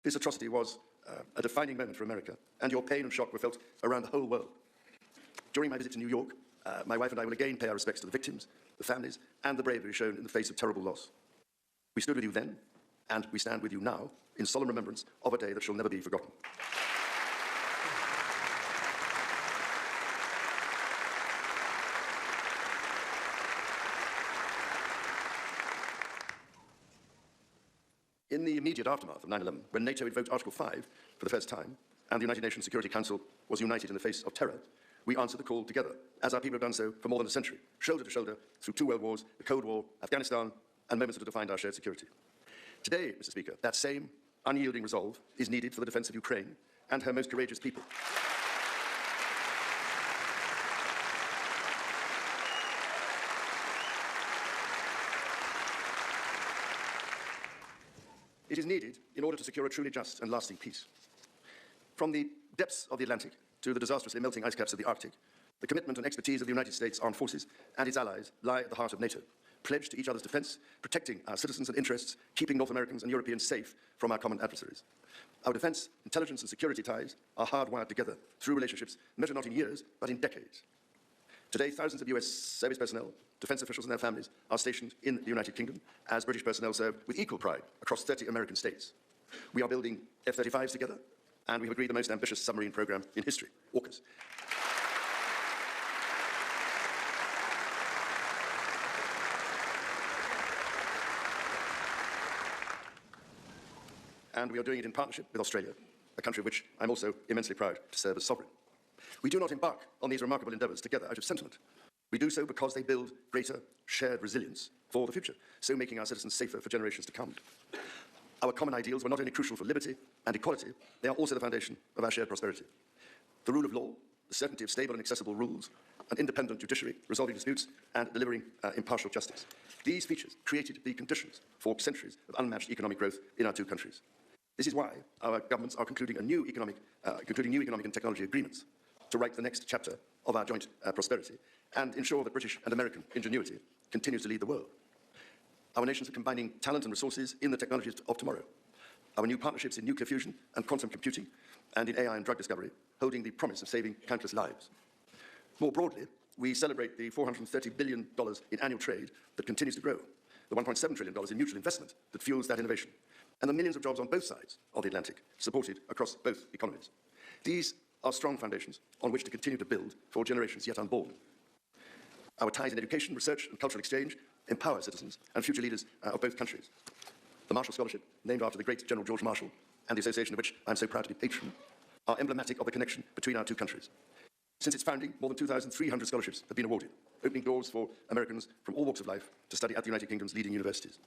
This atrocity was a defining moment for America, and your pain and shock were felt around the whole world. During my visit to New York, my wife and I will again pay our respects to the victims, the families, and the bravery shown in the face of terrible loss. We stood with you then, and we stand with you now, in solemn remembrance of a day that shall never be forgotten. In the immediate aftermath of 9/11, when NATO invoked Article 5 for the first time, and the United Nations Security Council was united in the face of terror, we answered the call together, as our people have done so for more than a century, shoulder to shoulder, through 2 world wars, the Cold War, Afghanistan, and moments that have defined our shared security. Today, Mr. Speaker, that same unyielding resolve is needed for the defence of Ukraine and her most courageous people. It is needed in order to secure a truly just and lasting peace. From the depths of the Atlantic to the disastrously melting ice caps of the Arctic, the commitment and expertise of the United States Armed Forces and its allies lie at the heart of NATO, pledged to each other's defence, protecting our citizens and interests, keeping North Americans and Europeans safe from our common adversaries. Our defence, intelligence and security ties are hardwired together through relationships measured not in years, but in decades. Today, thousands of US service personnel, defence officials and their families are stationed in the United Kingdom as British personnel serve with equal pride across 30 American states. We are building F-35s together, and we have agreed the most ambitious submarine programme in history, AUKUS. And we are doing it in partnership with Australia, a country of which I'm also immensely proud to serve as sovereign. We do not embark on these remarkable endeavours together out of sentiment. We do so because they build greater shared resilience for the future, so making our citizens safer for generations to come. Our common ideals were not only crucial for liberty and equality, they are also the foundation of our shared prosperity. The rule of law, the certainty of stable and accessible rules, an independent judiciary resolving disputes and delivering impartial justice. These features created the conditions for centuries of unmatched economic growth in our 2 countries. This is why our governments are concluding new economic and technology agreements to write the next chapter of our joint prosperity and ensure that British and American ingenuity continues to lead the world. Our nations are combining talent and resources in the technologies of tomorrow. Our new partnerships in nuclear fusion and quantum computing and in AI and drug discovery, holding the promise of saving countless lives. More broadly, we celebrate the $430 billion in annual trade that continues to grow, the $1.7 trillion in mutual investment that fuels that innovation, and the millions of jobs on both sides of the Atlantic, supported across both economies. These are strong foundations on which to continue to build for generations yet unborn. Our ties in education, research and cultural exchange empower citizens and future leaders of both countries. The Marshall Scholarship, named after the great General George Marshall, and the association of which I'm so proud to be patron, are emblematic of the connection between our 2 countries. Since its founding, more than 2,300 scholarships have been awarded, opening doors for Americans from all walks of life to study at the United Kingdom's leading universities.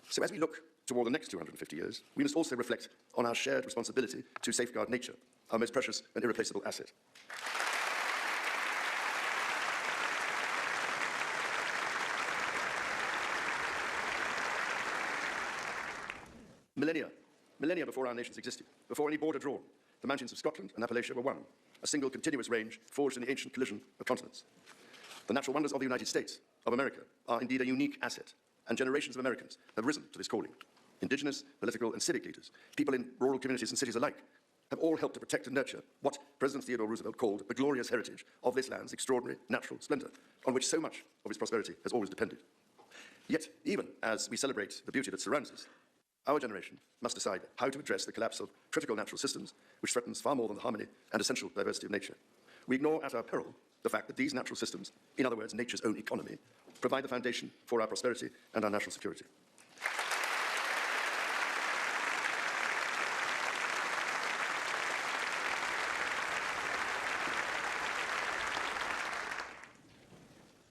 So as we look toward the next 250 years, we must also reflect on our shared responsibility to safeguard nature, our most precious and irreplaceable asset. Millennia before our nations existed, before any border drawn, the mountains of Scotland and Appalachia were one, a single continuous range forged in the ancient collision of continents. The natural wonders of the United States of America are indeed a unique asset, and generations of Americans have risen to this calling. Indigenous, political and civic leaders, people in rural communities and cities alike, have all helped to protect and nurture what President Theodore Roosevelt called the glorious heritage of this land's extraordinary natural splendour, on which so much of its prosperity has always depended. Yet, even as we celebrate the beauty that surrounds us, our generation must decide how to address the collapse of critical natural systems, which threatens far more than the harmony and essential diversity of nature. We ignore at our peril the fact that these natural systems, in other words, nature's own economy, provide the foundation for our prosperity and our national security.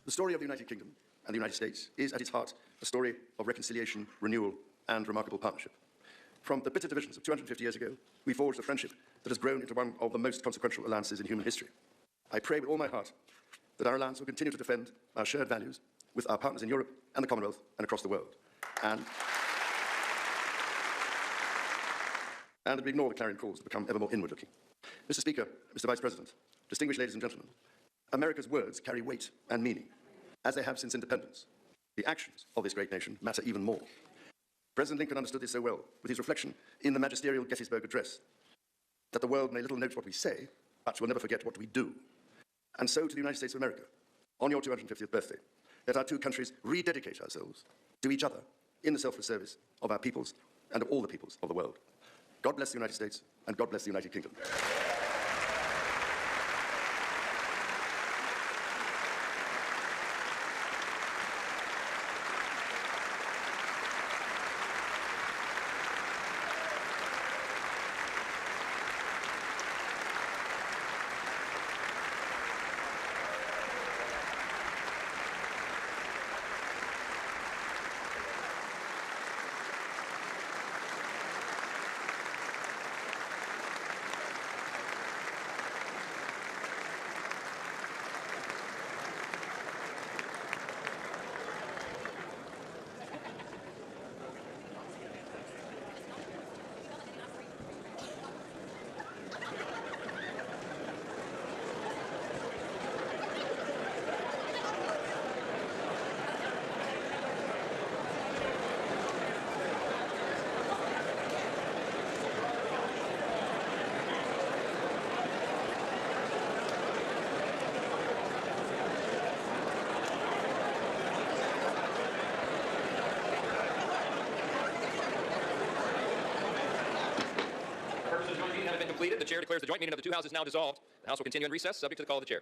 The story of the United Kingdom and the United States is, at its heart, a story of reconciliation, renewal, and remarkable partnership. From the bitter divisions of 250 years ago, we forged a friendship that has grown into one of the most consequential alliances in human history. I pray with all my heart that our alliance will continue to defend our shared values with our partners in Europe and the Commonwealth and across the world. And that we ignore the clarion calls to become ever more inward-looking. Mr. Speaker, Mr. Vice President, distinguished ladies and gentlemen, America's words carry weight and meaning, as they have since independence. The actions of this great nation matter even more. President Lincoln understood this so well with his reflection in the magisterial Gettysburg Address, that the world may little note what we say, but will never forget what we do. And so to the United States of America, on your 250th birthday, let our two countries rededicate ourselves to each other in the selfless service of our peoples and of all the peoples of the world. God bless the United States, and God bless the United Kingdom. The joint meeting having been completed, the chair declares the joint meeting of the two houses now dissolved. The House will continue in recess, subject to the call of the chair.